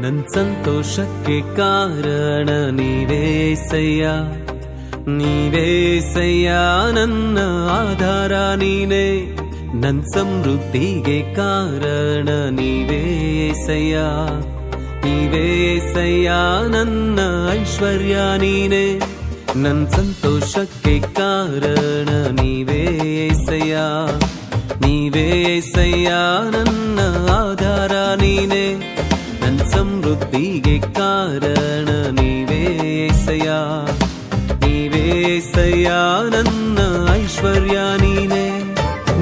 ನನ್ ಸಂತೋಷಕ್ಕೆ ಕಾರಣ ನೀವೇಸಯ್ಯ, ನೀವೇಸಯ್ಯ ನನ್ನ ಆಧಾರ ನೀನೇ. ನನ್ ಸಮೃದ್ಧಿಗೆ ಕಾರಣ ನೀವೇಸಯ್ಯ, ನೀವೇಸಯ್ಯ ನನ್ನ ಐಶ್ವರ್ಯ ನೀನೇ. ನನ್ ಸಂತೋಷಕ್ಕೆ ಕಾರಣ ನೀವೇಸಯ್ಯ, ನೀವೇಸಯ್ಯ ನನ್ನ ಆಧಾರ ನೀನೇ. ನನ್ ಸಮೃದ್ಧಿಗೆ ಕಾರಣ ನೀವೇಸಯ್ಯ, ನೀವೇಸಯ್ಯ ನನ್ನ ಐಶ್ವರ್ಯ ನೀನೇ.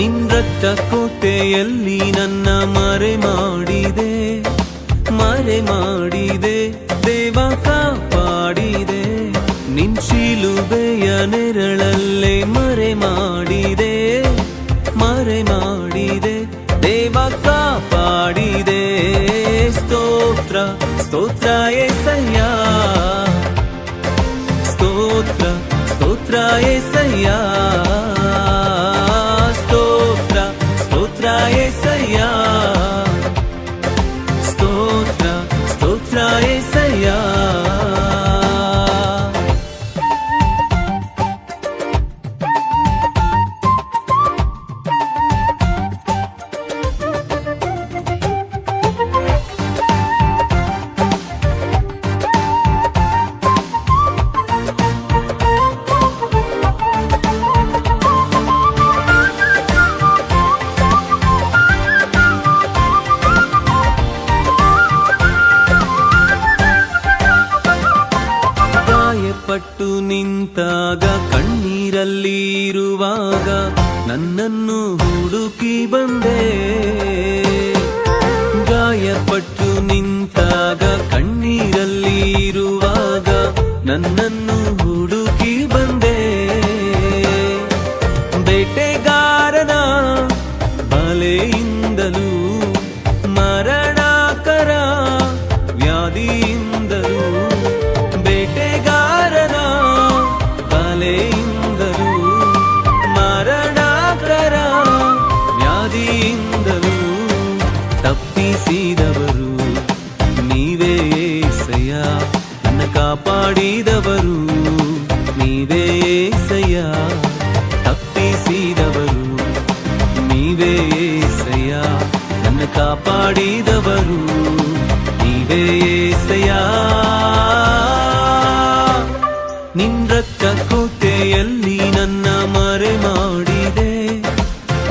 ನಿನ್ ರಕ್ತ ಕೋಟೆಯಲ್ಲಿ ನನ್ನ ಮರೆ ಮಾಡಿದೆ, ಮರೆ ಮಾಡಿದೆ ದೇವ ಕಾಪಾಡಿದೆ. ನಿನ್ ಶಿಲುಬೆಯ ನೆರಳಲ್ಲೇ ಮರೆ ಮಾಡಿದೆ, ಮರೆ ಮಾಡಿದೆ ದೇವ ಕಾಪಾಡಿದೆ. ಸ್ತೋತ್ರ ಸ್ತೋತ್ರ యేసయ్య, ಸ್ತೋತ್ರ ಸ್ತೋತ್ರ యేసయ్య, ಸ್ತೋತ್ರ ಸ್ತೋತ್ರ యేసయ్య, ಸ್ತೋತ್ರ ಸ್ತೋತ್ರ యేసయ్య. ಪಟ್ಟು ನಿಂತಾಗ ಕಣ್ಣೀರಲ್ಲಿ ಇರುವಾಗ ನನ್ನನ್ನು ಹುಡುಕಿ ಬಂದೆ. ಗಾಯಪಟ್ಟು ನಿಂತಾಗ ಕಣ್ಣೀರಲ್ಲಿ ಇರುವಾಗ ನನ್ನನ್ನು ಹುಡುಕಿ ಬಂದೆ. ಬೇಟೆಗಾರನ ಬಲೆಯಿಂದಲೂ ಮರಣಕರ ವ್ಯಾಧಿಯಿಂದಲೂ, ಬೇಟೆಗಾರನ ಬಲೆಯಿಂದಲೂ ಮರಣಕರ ವ್ಯಾಧಿಯಿಂದಲೂ ತಪ್ಪಿಸಿದವರು ನೀವೇ యేసయ్య, ನನ್ನ ಕಾಪಾಡಿದವರು ನೀವೇ యేసయ్య. ತಪ್ಪಿಸಿದವರು ನೀವೇ యేసయ్య, ನನ್ನ ಕಾಪಾಡಿದವರು ನೀವೇ యేసయ్య. ನಿನ್ ರಕ್ತ ಕೋಟೆಯಲ್ಲಿ ನನ್ನ ಮರೆ ಮಾಡಿದೆ,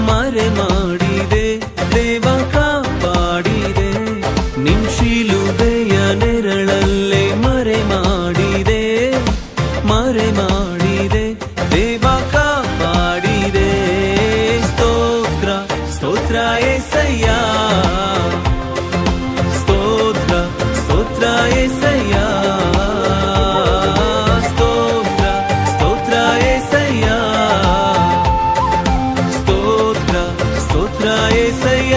ಮರೆ ಮಾಡಿದೆ ದೇವ ಕಾಪಾಡಿದೆ. ನಿನ್ ಶಿಲುಬೆಯ ನೆರಳಲ್ಲೇ ಮರೆ ಮಾಡಿದೆ, ಮರೆ ಮಾಡಿದೆ ದೇವ ಕಾಪಾಡಿದೆ. ಸ್ತೋತ್ರ ಸ್ತೋತ್ರ యేసయ్య, ಸ್ತೋತ್ರ ಸ್ತೋತ್ರ యేసయ్య, ಸ್ತೋತ್ರ ಸ್ತೋತ್ರ యేసయ్య, ಸ್ತೋತ್ರ ಸ್ತೋತ್ರ యేసయ్య.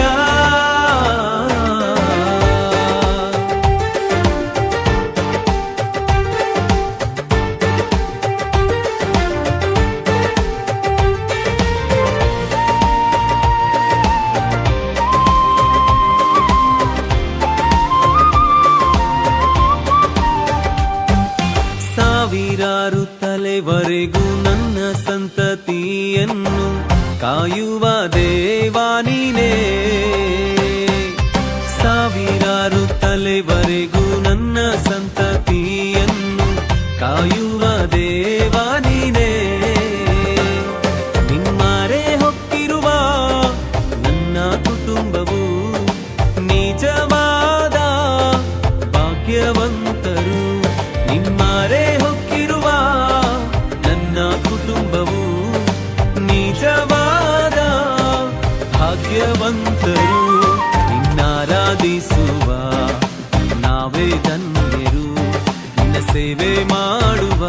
ಸಾವಿರಾರು ತಲೆವರೆಗೂ ನನ್ನ ಸಂತತಿಯನ್ನು ಕಾಯುವ ದೇವಾ ನೀನೇ. ಸಾವಿರಾರು ತಲೆವರೆಗೂ ನನ್ನ ಸಂತತಿಯನ್ನು ಕಾಯುವ ದೇವಾ ನೀನೇ. ನಿಮ್ಮರೆ ಹೊಕ್ಕಿರುವ ನನ್ನ ಕುಟುಂಬವು ನಿಜವಾದ ಭಾಗ್ಯವಂತರು. ನಿಮ್ಮರೆ ಹೊಕ್ಕಿರುವ ನನ್ನ ಕುಟುಂಬವು ನಿಜವಾದ ಭಾಗ್ಯವಂತರು. ನಿನ್ನಾರಾಧಿಸುವ ನಾವೇ ಧನ್ಯರು, ನಿನ್ನ ಸೇವೆ ಮಾಡುವ